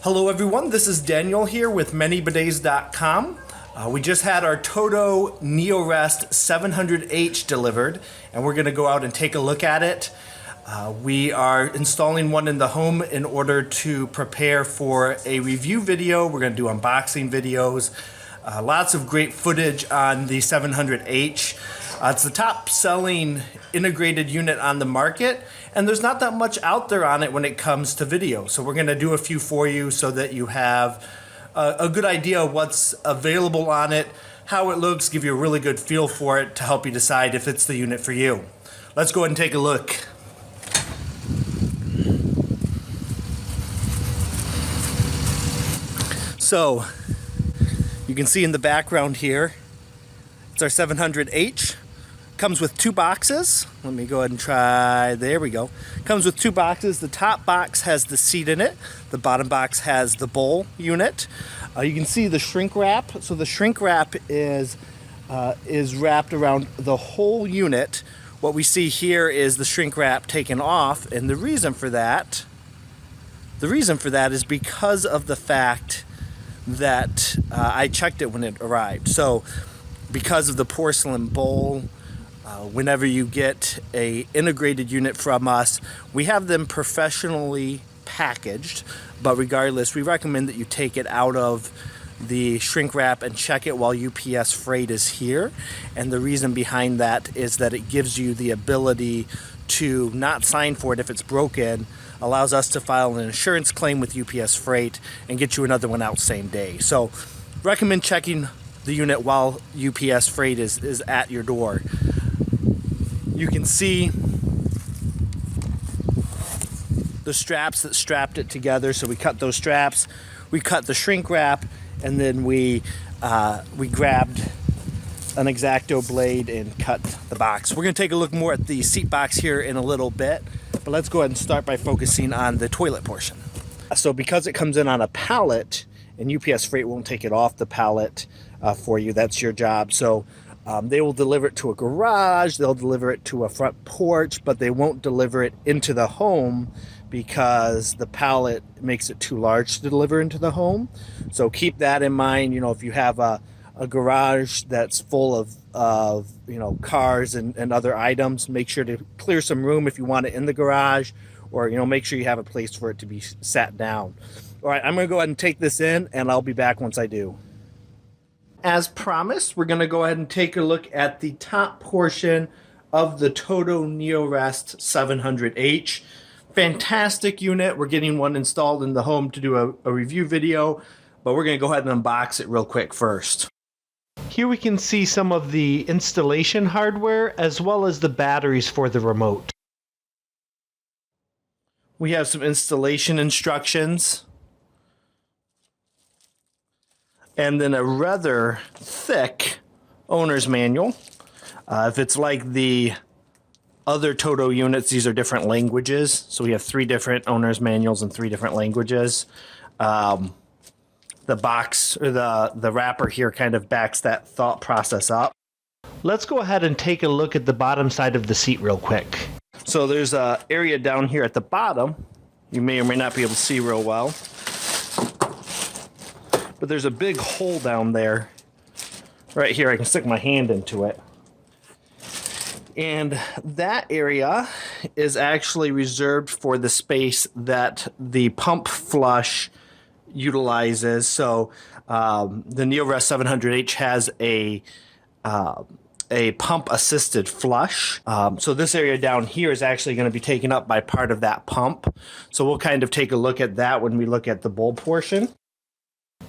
Hello everyone, this is Daniel here with Bidets.com. We just had our TOTO Neorest 700H delivered, and we're going to go out and take a look at it. We are installing one in the home in order to prepare for a review video. We're going to do unboxing videos. Lots of great footage on the 700H. It's the top selling integrated unit on the market, and there's not that much out there on it when it comes to video. So we're going to do a few for you so that you have a good idea of what's available on it, how it looks, give you a really good feel for it to help you decide if it's the unit for you. Let's go ahead and take a look. So you can see in the background here, it's our 700H. Comes with two boxes. Let me go ahead and try. There we go. Comes with two boxes. The top box has the seat in it. The bottom box has the bowl unit. You can see the shrink wrap. So the shrink wrap is wrapped around the whole unit. What we see here is the shrink wrap taken off, and the reason for that is because of the fact that I checked it when it arrived. So because of the porcelain bowl, whenever you get a integrated unit from us, we have them professionally packaged, but regardless, we recommend that you take it out of the shrink wrap and check it while UPS freight is here. And the reason behind that is that it gives you the ability to not sign for it if it's broken, allows us to file an insurance claim with UPS freight and get you another one out same day. So recommend checking the unit while UPS freight is at your door. You can see the straps that strapped it together. So we cut those straps, we cut the shrink wrap, and then we grabbed an exacto blade and cut the box. We're going to take a look more at the seat box here in a little bit, but let's go ahead and start by focusing on the toilet portion. So because it comes in on a pallet, and UPS freight won't take it off the pallet for you, that's your job. So they will deliver it to a garage, they'll deliver it to a front porch, but they won't deliver it into the home because the pallet makes it too large to deliver into the home. So keep that in mind. You know, if you have a garage that's full of cars and other items, make sure to clear some room if you want it in the garage, or make sure you have a place for it to be sat down. All right, I'm going to go ahead and take this in, and I'll be back once I do. As promised, we're going to go ahead and take a look at the top portion of the TOTO Neorest 700H. Fantastic unit. We're getting one installed in the home to do a review video, but we're going to go ahead and unbox it real quick first. Here we can see some of the installation hardware as well as the batteries for the remote. We have some installation instructions, and then a rather thick owner's manual. If it's like the other TOTO units, these are different languages. So we have 3 different owner's manuals in 3 different languages. The box, or the wrapper here, kind of backs that thought process up. Let's go ahead and take a look at the bottom side of the seat real quick. So there's an area down here at the bottom. You may or may not be able to see real well, but there's a big hole down there. Right here, I can stick my hand into it. And that area is actually reserved for the space that the pump flush utilizes. So the Neorest 700H has a pump assisted flush. So this area down here is actually going to be taken up by part of that pump. So we'll kind of take a look at that when we look at the bowl portion.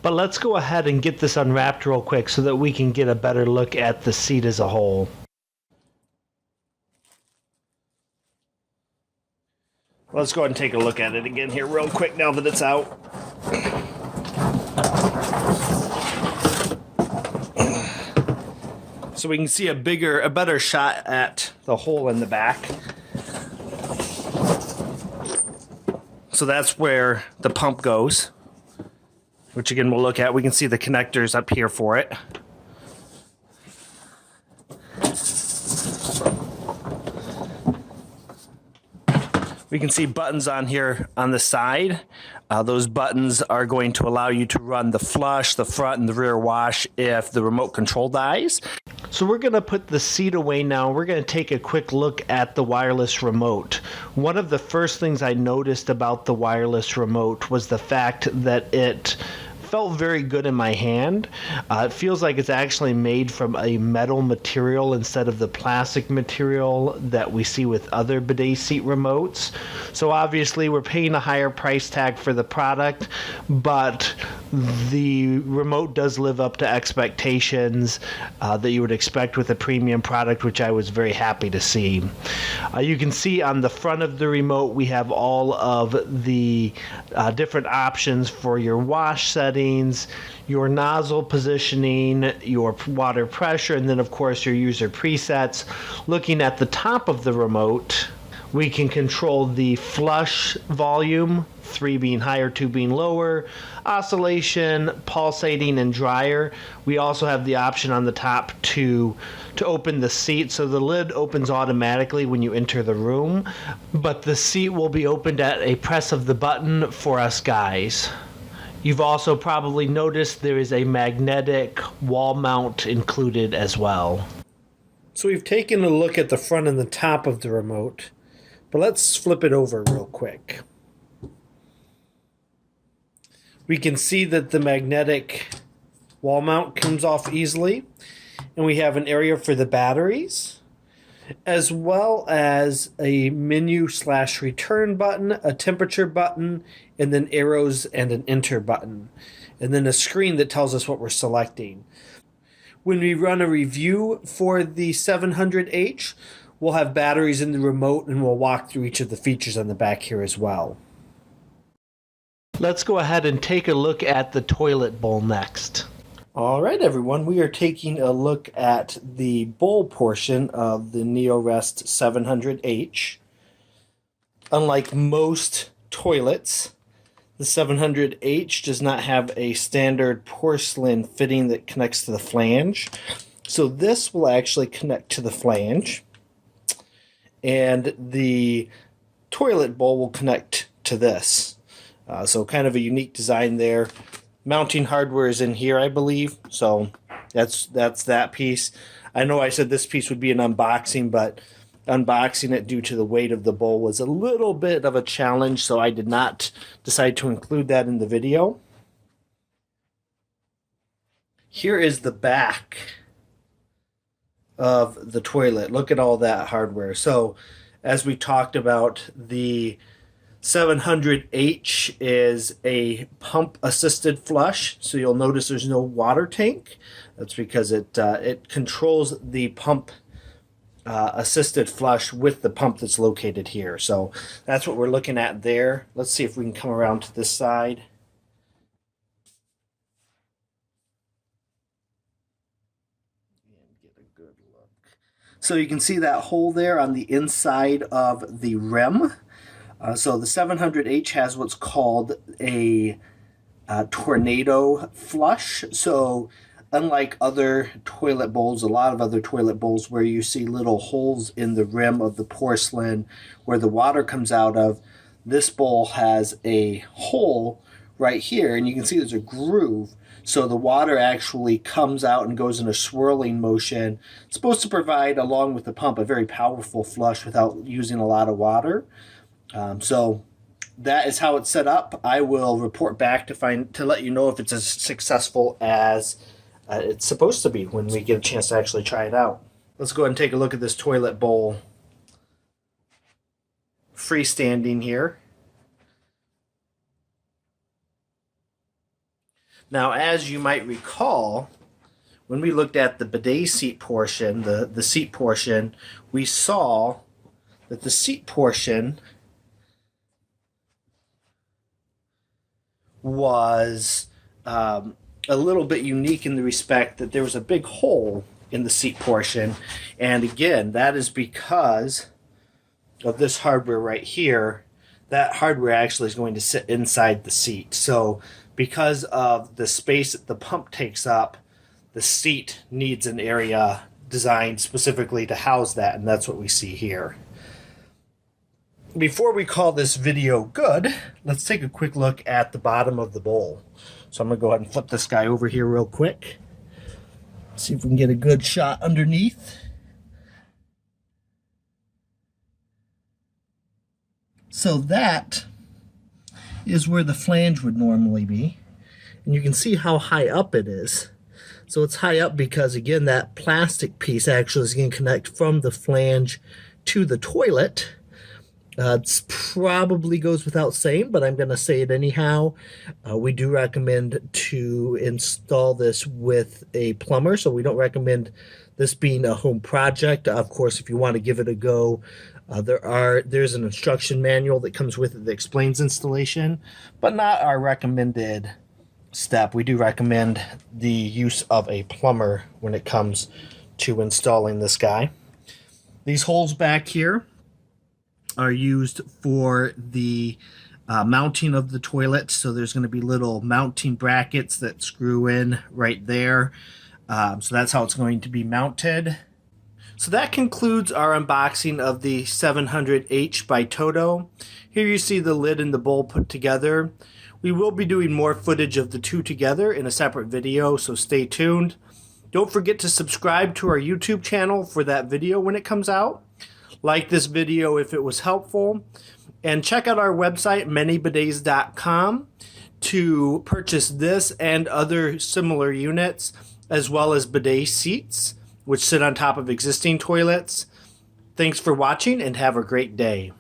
But let's go ahead and get this unwrapped real quick so that we can get a better look at the seat as a whole. Let's go ahead and take a look at it again here real quick now that it's out. So we can see a better shot at the hole in the back. So that's where the pump goes, which again we'll look at. We can see the connectors up here for it. We can see buttons on here on the side. Those buttons are going to allow you to run the flush, the front, and the rear wash if the remote control dies. So we're going to put the seat away now. We're going to take a quick look at the wireless remote. One of the first things I noticed about the wireless remote was the fact that it felt very good in my hand. It feels like it's actually made from a metal material instead of the plastic material that we see with other bidet seat remotes. So obviously we're paying a higher price tag for the product, but the remote does live up to expectations that you would expect with a premium product, which I was very happy to see. You can see on the front of the remote we have all of the different options for your wash settings, your nozzle positioning, your water pressure, and then of course your user presets. Looking at the top of the remote, we can control the flush volume, 3 being higher, 2 being lower, oscillation, pulsating, and dryer. We also have the option on the top to open the seat, so the lid opens automatically when you enter the room, but the seat will be opened at a press of the button for us guys. You've also probably noticed there is a magnetic wall mount included as well. So we've taken a look at the front and the top of the remote, but let's flip it over real quick. We can see that the magnetic wall mount comes off easily, and we have an area for the batteries, as well as a menu/return button, a temperature button, and then arrows and an enter button, and then a screen that tells us what we're selecting. When we run a review for the 700H, we'll have batteries in the remote, and we'll walk through each of the features on the back here as well. Let's go ahead and take a look at the toilet bowl next. All right, everyone, we are taking a look at the bowl portion of the Neorest 700H. Unlike most toilets, the 700H does not have a standard porcelain fitting that connects to the flange. So this will actually connect to the flange, and the toilet bowl will connect to this. So kind of a unique design there. Mounting hardware is in here, I believe. So that's that piece. I know I said this piece would be an unboxing, but unboxing it due to the weight of the bowl was a little bit of a challenge, so I did not decide to include that in the video. Here is the back of the toilet. Look at all that hardware. So as we talked about, the 700H is a pump-assisted flush, so you'll notice there's no water tank. That's because it controls the pump assisted flush with the pump that's located here. So that's what we're looking at there. Let's see if we can come around to this side. And get a good look. So you can see that hole there on the inside of the rim. So the 700H has what's called a tornado flush. So unlike other toilet bowls, a lot of other toilet bowls where you see little holes in the rim of the porcelain where the water comes out of, this bowl has a hole right here, and you can see there's a groove. So the water actually comes out and goes in a swirling motion. It's supposed to provide, along with the pump, a very powerful flush without using a lot of water. So that is how it's set up. I will report back to let you know if it's as successful as it's supposed to be when we get a chance to actually try it out. Let's go ahead and take a look at this toilet bowl freestanding here. Now, as you might recall, when we looked at the bidet seat portion, the seat portion, we saw that the seat portion was a little bit unique in the respect that there was a big hole in the seat portion, and again, that is because of this hardware right here. That hardware actually is going to sit inside the seat. So because of the space that the pump takes up, the seat needs an area designed specifically to house that, and that's what we see here. before we call this video good, let's take a quick look at the bottom of the bowl. So I'm going to go ahead and flip this guy over here real quick. See if we can get a good shot underneath. So that is where the flange would normally be. And you can see how high up it is. So it's high up because, again, that plastic piece actually is going to connect from the flange to the toilet. It probably goes without saying, but I'm going to say it anyhow. We do recommend to install this with a plumber, so we don't recommend this being a home project. Of course, if you want to give it a go, there's an instruction manual that comes with it that explains installation, but not our recommended step. We do recommend the use of a plumber when it comes to installing this guy. These holes back here are used for the mounting of the toilet. So there's going to be little mounting brackets that screw in right there. So that's how it's going to be mounted. So that concludes our unboxing of the 700H by TOTO. Here you see the lid and the bowl put together. We will be doing more footage of the two together in a separate video, so stay tuned. Don't forget to subscribe to our YouTube channel for that video when it comes out. Like this video if it was helpful. And check out our website, manybidets.com, to purchase this and other similar units, as well as bidet seats, which sit on top of existing toilets. Thanks for watching and have a great day.